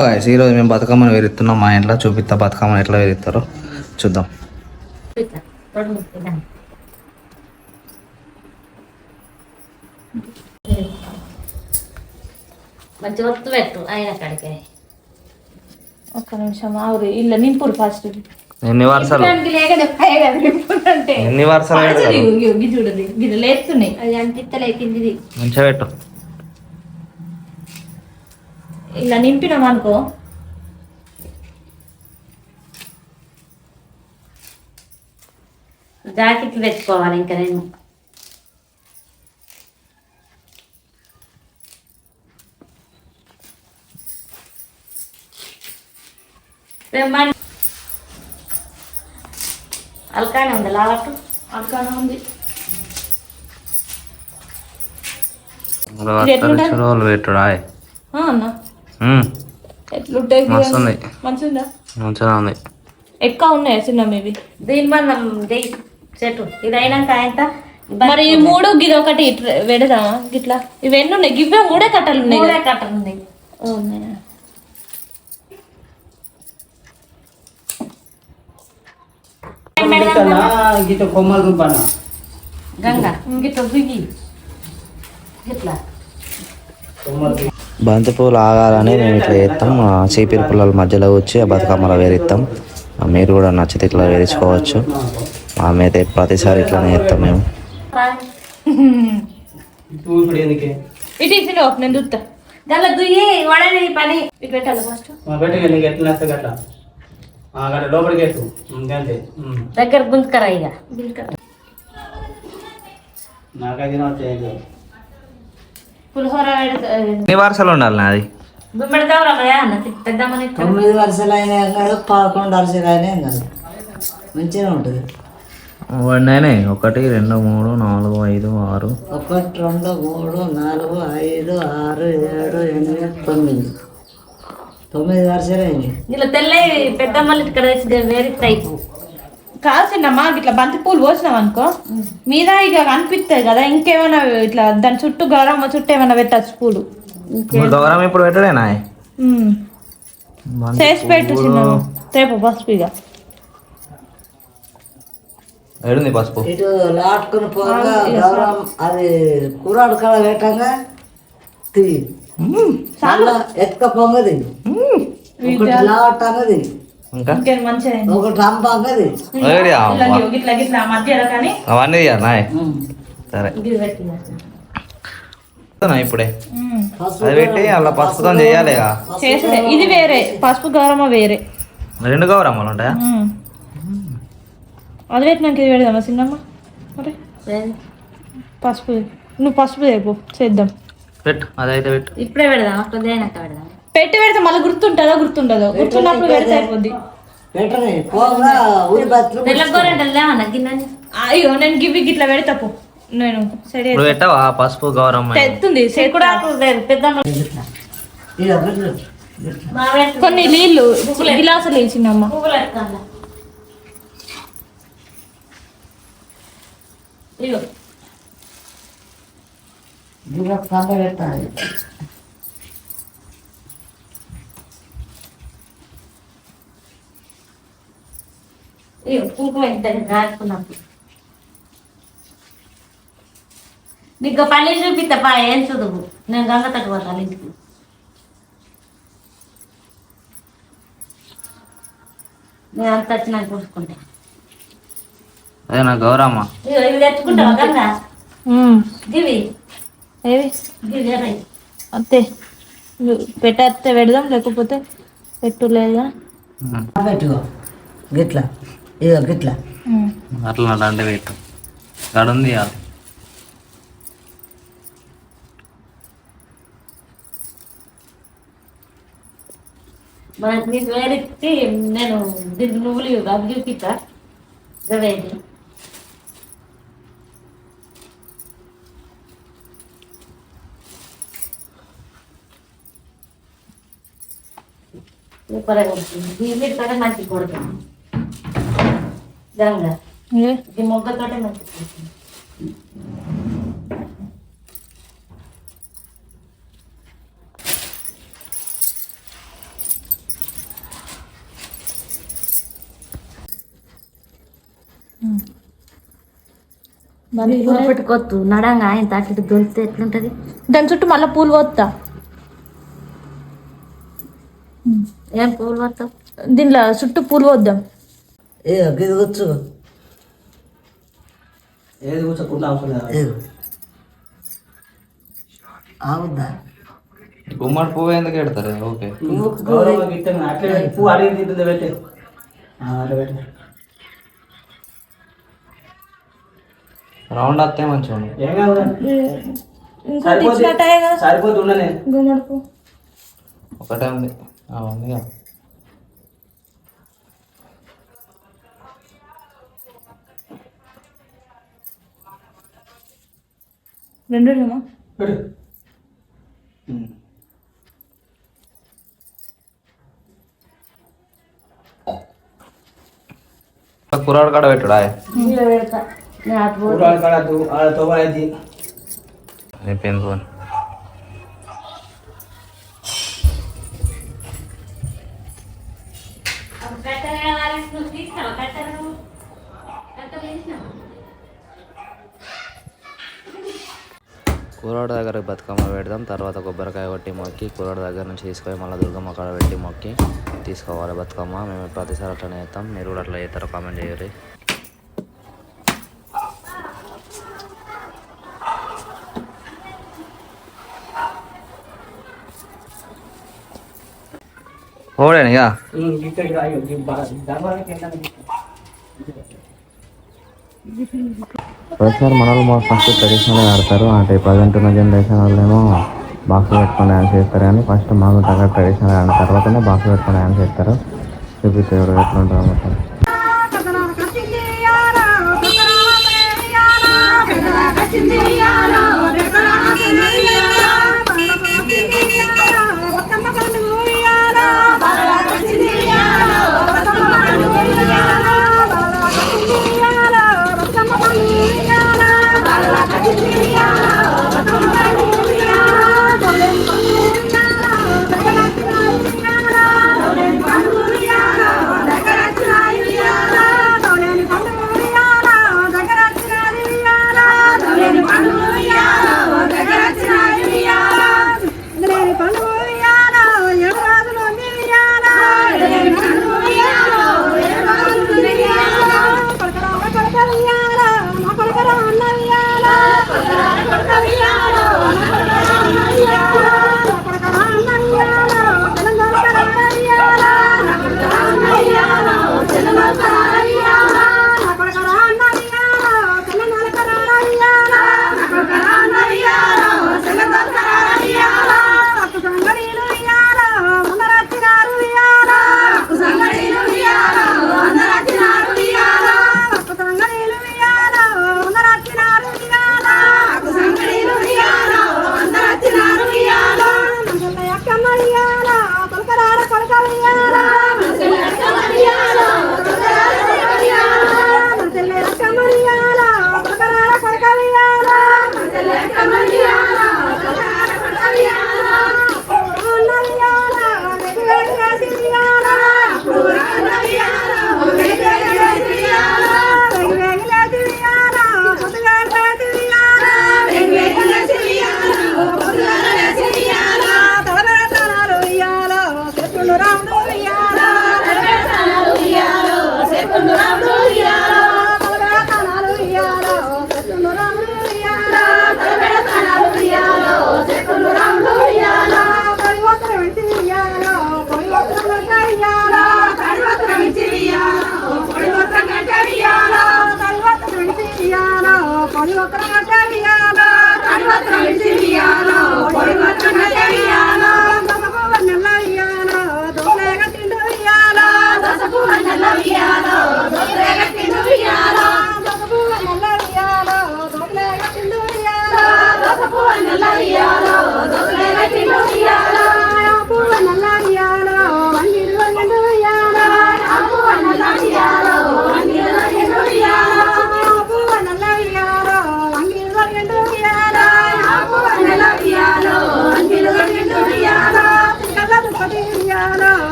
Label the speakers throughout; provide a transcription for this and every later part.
Speaker 1: ఈరోజు మేము బతుకమ్మని వేరుతున్నాం. మా ఇంట్లో చూపిస్తా బతుకమ్మని ఎట్లా వేరుతారో చూద్దాం.
Speaker 2: మంచి ఒత్తు పెట్టు ఆయన కాడికి.
Speaker 3: ఒక్క నిమిషం ఆవురి ఇల్ల నింపురు ఫస్ట్.
Speaker 1: ఎన్ని వరుసలు
Speaker 3: చూడండి గిది లేస్తున్నాయి.
Speaker 2: అది అంతిత్తలేకింది
Speaker 1: మంచిగా పెట్టు.
Speaker 3: ఇలా నింపినాం అనుకో
Speaker 2: జాకెట్లు పెట్టుకోవాలి. ఇంకా నేను అల్కానే ఉంది. లావట్టు
Speaker 3: అల్కానే ఉంది.
Speaker 1: పెట్టుడా
Speaker 3: అన్న ఎట్లుంటాయి మంచిగా
Speaker 1: మంచిగా ఉంది.
Speaker 3: ఎక్కువ ఉన్నాయా చిన్న మేబీ
Speaker 2: దీని మనం చెట్టు ఇది అయినాక ఆయన
Speaker 3: మరి ఈ మూడు గిది ఒకటి పెడదా గిట్లా. ఇవన్నీ ఉన్నాయి గివ్వే మూడే కట్టలు ఉన్నాయి.
Speaker 2: మూడే కట్టలు ఉన్నాయి. గంగా గిట్ల దిగి గిట్లా
Speaker 1: బంతి పూలు ఆగాలని మేము ఇట్లా చేస్తాం. చీపిరి పుల్లల మధ్యలో వచ్చి ఆ బతుకమ్మలో వేరిస్తాం. మీరు కూడా నచ్చితే ఇట్లా వేరించుకోవచ్చు. మేమైతే ప్రతిసారి ఇట్లానే చేస్తాం మేము.
Speaker 3: ఇటు నేను చూస్తా
Speaker 2: గల్ల దుయ్యి వడని పని ఇటు పెట్టాలి ఫస్ట్ దగ్గర గుంజుకరా ఇక పులిహోర
Speaker 1: ఎన్ని వరుసలు ఉండాలి నాది?
Speaker 2: పెద్దమ్మని
Speaker 4: 9 వరుసలు అయినా కాదు 11 వరుసలు అయినా కాదు మంచిగా ఉంటుంది.
Speaker 1: 1 2 3 4 5 6
Speaker 4: 1 2 3 4 5 6 7 8 9 వరుసలు అయినాయి.
Speaker 2: ఇలా తెల్ల పెద్దమ్మలు ఇక్కడ వేరే టైపు
Speaker 3: కాల్సిండమ్మా. ఇట్లా బంతి పూలు పోసినాం అనుకో మీద ఇక అనిపిస్తాయి కదా. ఇంకేమైనా ఇట్లా దాని చుట్టూ గౌరమ్మ చుట్టూ ఏమైనా పెట్టచ్చు పూలు.
Speaker 1: గౌరమ్మ ఇప్పుడు పెట్టడేనా?
Speaker 3: చేసి పెట్టు చిన్న రేపు పసుపు ఇక
Speaker 1: ఏడుంది పసుపు
Speaker 4: ఇటు లాటుకుని పోగా గౌరవం అది కూరాడు కళ పెట్టంగా తిరిగి ఎక్క పొంగది ఒకటి లాట్ అన్నది
Speaker 3: మంచిగా
Speaker 4: ఒకటి రంప అన్నది
Speaker 3: గిట్లా గిట్లా మధ్యలో కానీ
Speaker 1: అవన్నీ సరే ఇప్పుడే అది పెట్టి అలా పసుపుతో చేయాలి.
Speaker 3: చేసే ఇది వేరే పసుపు గౌరమ్మ వేరే
Speaker 1: 2 గౌరమ్మలు ఉంటాయా?
Speaker 3: అది పెట్టినాక ఇది పెడదామా చిన్నమ్మ? మరి పసుపు నువ్వు పసుపు రేపు చేద్దాం.
Speaker 1: పెట్టు అదైతే పెట్టు.
Speaker 2: ఇప్పుడే పెడదాం అక్కడ పెడదాం.
Speaker 3: పెట్టి పెడితే మళ్ళీ గుర్తుంటుందో గుర్తున్నప్పుడు పెడితే అయిపోద్ది. అయ్యో నేను గివి గిట్లా పెడతాపు. నేను
Speaker 1: పెట్టవా పసుపు గౌరమ్మ
Speaker 3: తెస్తుంది
Speaker 2: పెద్దమ్మ
Speaker 3: కొన్ని నీళ్ళు గిలాసులు వేసిందమ్మ.
Speaker 4: పెట్టాలి.
Speaker 2: కుంకుమ రాసుకున్నప్పుడు నీకు పని చూపిస్తా ఏం చదువు. నేను గంగ తట్టు పోతాను ఇంటికి. నేను అంత వచ్చినాక చూసుకుంటా.
Speaker 1: అదే నా గౌరమ్మ
Speaker 2: ఇవి తెచ్చుకుంటావా గంగ? గివి
Speaker 3: ఏవి
Speaker 2: గివి
Speaker 3: అంతే పెట్టేస్తే పెడదాం లేకపోతే పెట్టులేదా
Speaker 4: పెట్టుకో గిట్లా ఇక గిట్లా
Speaker 1: అట్లా అంటే పెట్టు గడుంది.
Speaker 2: మనకి నీకు వేరెత్తి నేను దీనికి నువ్వులు అవి చూపిస్తా. గవేది సూపర్గా ఉంటుంది. దీని కూడా మంచిగా కొడుతుంది గంగ. ఈ మొగ్గతోటే మంచిగా కొడుతుంది. పెట్టుకోవద్దు నడంగా ఆయన తాటి దొరికితే ఎట్లుంటది.
Speaker 3: దాని చుట్టూ మళ్ళీ పూలు పోతా.
Speaker 2: ఏం పూలు పడతావు?
Speaker 3: దీనిలో చుట్టూ పూలు పోద్దాం.
Speaker 4: గిది కూర్చో.
Speaker 5: ఏది కూర్చోకుండా అవసరం లేదు.
Speaker 4: ఆగుద్దా?
Speaker 1: గుమ్మడి పువ్వు ఎందుకు పెడతారు? ఓకే
Speaker 5: గౌరవం ఇస్తాను. అట్లే పువ్వు అడిగి తింటుంది పెట్టే అట్లా పెట్టే
Speaker 1: రౌండ్ వస్తే మంచిగా ఉంది.
Speaker 5: ఏం కాదు.
Speaker 3: ఇంకోటి ఇచ్చినట్టే కదా
Speaker 5: సరిపోతు ఉండనే
Speaker 3: గుమ్మడి పువ్వు.
Speaker 1: ఒకటే ఉంది. ఉంది కదా.
Speaker 3: రెండు
Speaker 5: పెట్టు.
Speaker 1: కూరగాయలు కాడ పెట్టుడా?
Speaker 2: పెడతా నేను అటు పోతే
Speaker 5: కూరగాయలు కడద్దు ఆడ తోబడద్ది.
Speaker 1: అయిపోయింది ఫోన్. కూరవాడ దగ్గర బతుకమ్మ పెడదాం. తర్వాత కొబ్బరికాయ కొట్టి మొక్కి కూరవాడ దగ్గర నుంచి తీసుకొని మళ్ళీ దుర్గమ్మ కాడ పెట్టి మొక్కి తీసుకోవాలి బతుకమ్మ. మేము ప్రతిసారి అట్లనే చేస్తాం. మీరు కూడా అట్లా చేస్తారో కామెంట్ చేయరు. ఓడేనిగా ప్రతిసారి మనలు ఫస్ట్ ట్రెడిషనల్ ఆడతారు. అంటే ప్రజెంట్ ఉన్న జనరేషన్ వాళ్ళేమో బాక్స్ పెట్టుకొని డ్యాన్స్ చేస్తారు. కానీ ఫస్ట్ మాకు దగ్గర ట్రెడిషనల్ ఆడిన తర్వాతనే బాక్స్ పెట్టుకొని డ్యాన్స్ చేస్తారు. చూపిస్తే ఎవరు ఎట్లా ఉంటారు మొత్తం.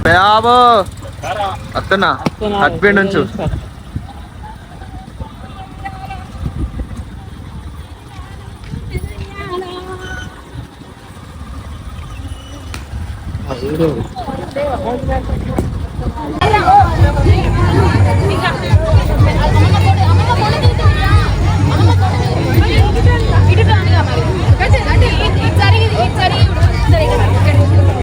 Speaker 1: బాబు వస్తున్నా హస్బెండ్ నుంచి